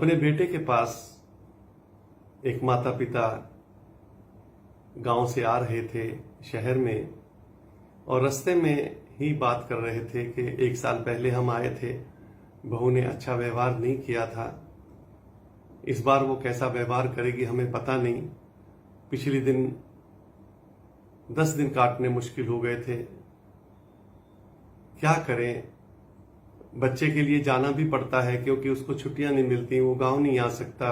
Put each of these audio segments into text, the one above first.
अपने बेटे के पास एक माता पिता गांव से आ रहे थे शहर में, और रास्ते में ही बात कर रहे थे कि 1 साल पहले हम आए थे, बहू ने अच्छा व्यवहार नहीं किया था, इस बार वो कैसा व्यवहार करेगी हमें पता नहीं। पिछले दिन 10 दिन काटने मुश्किल हो गए थे, क्या करें। बच्चे के लिए जाना भी पड़ता है क्योंकि उसको छुट्टियां नहीं मिलती, वो गांव नहीं आ सकता।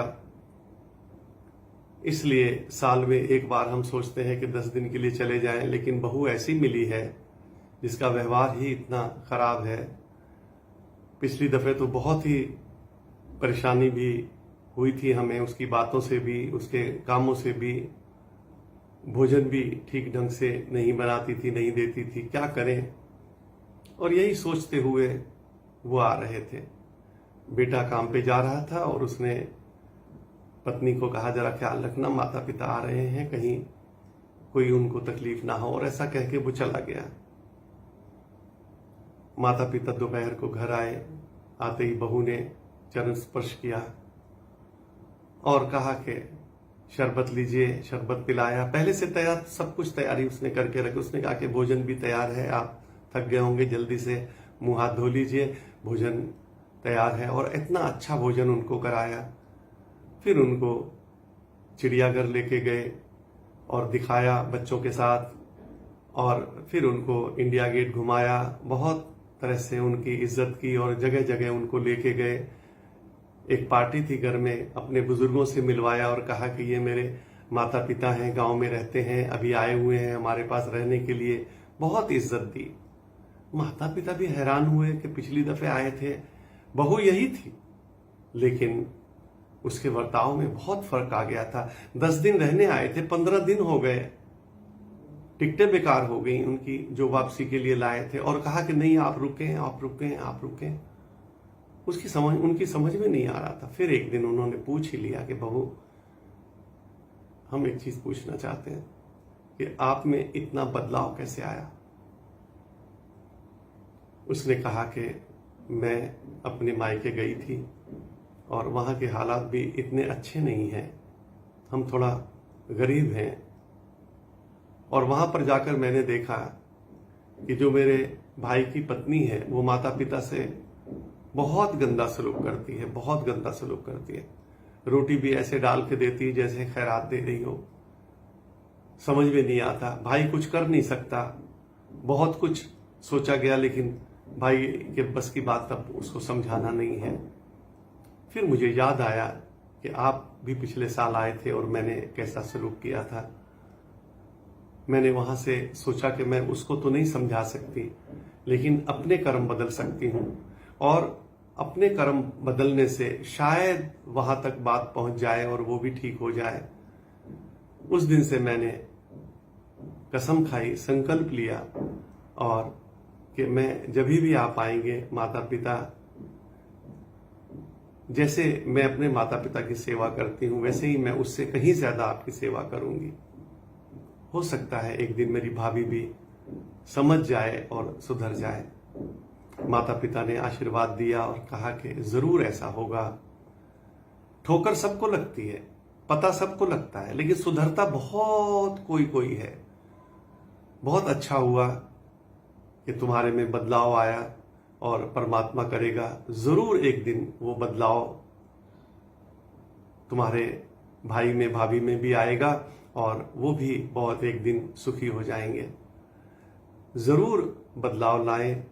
इसलिए साल में एक बार हम सोचते हैं कि 10 दिन के लिए चले जाएं, लेकिन बहू ऐसी मिली है जिसका व्यवहार ही इतना खराब है। पिछली दफे तो बहुत ही परेशानी भी हुई थी हमें, उसकी बातों से भी, उसके कामों से भी। भोजन भी ठीक ढंग से नहीं बनाती थी, नहीं देती थी, क्या करें। और यही सोचते हुए वो आ रहे थे। बेटा काम पे जा रहा था और उसने पत्नी को कहा, जरा ख्याल रखना, माता पिता आ रहे हैं, कहीं कोई उनको तकलीफ ना हो, और ऐसा कह के वो चला गया। माता पिता दोपहर को घर आए। आते ही बहू ने चरण स्पर्श किया और कहा कि शरबत लीजिए, शरबत पिलाया। पहले से तैयार सब कुछ तैयारी उसने करके रखी। उसने कहा कि भोजन भी तैयार है, आप थक गए होंगे, जल्दी से मुंह हाथ धो लीजिए, भोजन तैयार है। और इतना अच्छा भोजन उनको कराया। फिर उनको चिड़ियाघर लेके गए और दिखाया बच्चों के साथ, और फिर उनको इंडिया गेट घुमाया। बहुत तरह से उनकी इज्जत की और जगह जगह उनको लेके गए। एक पार्टी थी घर में, अपने बुजुर्गों से मिलवाया और कहा कि ये मेरे माता पिता हैं, गांव में रहते हैं, अभी आए हुए हैं हमारे पास रहने के लिए। बहुत इज्जत दी। माता पिता भी हैरान हुए कि पिछली दफे आए थे, बहू यही थी, लेकिन उसके बर्ताव में बहुत फर्क आ गया था। 10 दिन रहने आए थे, 15 दिन हो गए, टिकटें बेकार हो गई उनकी जो वापसी के लिए लाए थे, और कहा कि नहीं आप रुकें, आप रुकें, आप रुकें। उनकी समझ में नहीं आ रहा था। फिर एक दिन उन्होंने पूछ ही लिया कि बहू, हम एक चीज पूछना चाहते हैं कि आप में इतना बदलाव कैसे आया। उसने कहा कि मैं अपने मायके गई थी और वहां के हालात भी इतने अच्छे नहीं हैं, हम थोड़ा गरीब हैं, और वहां पर जाकर मैंने देखा कि जो मेरे भाई की पत्नी है वो माता पिता से बहुत गंदा सलूक करती है, बहुत गंदा सलूक करती है। रोटी भी ऐसे डाल के देती है जैसे खैरात दे रही हो। समझ में नहीं आता, भाई कुछ कर नहीं सकता। बहुत कुछ सोचा गया, लेकिन भाई के बस की बात तब उसको समझाना नहीं है। फिर मुझे याद आया कि आप भी पिछले साल आए थे और मैंने कैसा सलूक किया था। मैंने वहां से सोचा कि मैं उसको तो नहीं समझा सकती, लेकिन अपने कर्म बदल सकती हूं, और अपने कर्म बदलने से शायद वहां तक बात पहुंच जाए और वो भी ठीक हो जाए। उस दिन से मैंने कसम खाई, संकल्प लिया, और कि मैं जब भी आप आएंगे, माता पिता जैसे मैं अपने माता पिता की सेवा करती हूं, वैसे ही मैं उससे कहीं ज्यादा आपकी सेवा करूंगी। हो सकता है एक दिन मेरी भाभी भी समझ जाए और सुधर जाए। माता पिता ने आशीर्वाद दिया और कहा कि जरूर ऐसा होगा। ठोकर सबको लगती है, पता सबको लगता है, लेकिन सुधरता बहुत कोई कोई है। बहुत अच्छा हुआ कि तुम्हारे में बदलाव आया, और परमात्मा करेगा जरूर एक दिन वो बदलाव तुम्हारे भाई में, भाभी में भी आएगा, और वो भी बहुत एक दिन सुखी हो जाएंगे। जरूर बदलाव लाएं,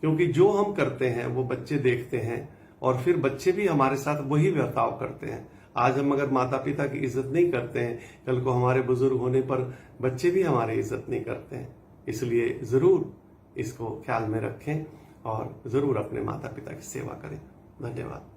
क्योंकि जो हम करते हैं वो बच्चे देखते हैं, और फिर बच्चे भी हमारे साथ वही बर्ताव करते हैं। आज हम अगर माता पिता की इज्जत नहीं करते हैं, कल को हमारे बुजुर्ग होने पर बच्चे भी हमारी इज्जत नहीं करते हैं। इसलिए जरूर इसको ख्याल में रखें और जरूर अपने माता पिता की सेवा करें। धन्यवाद।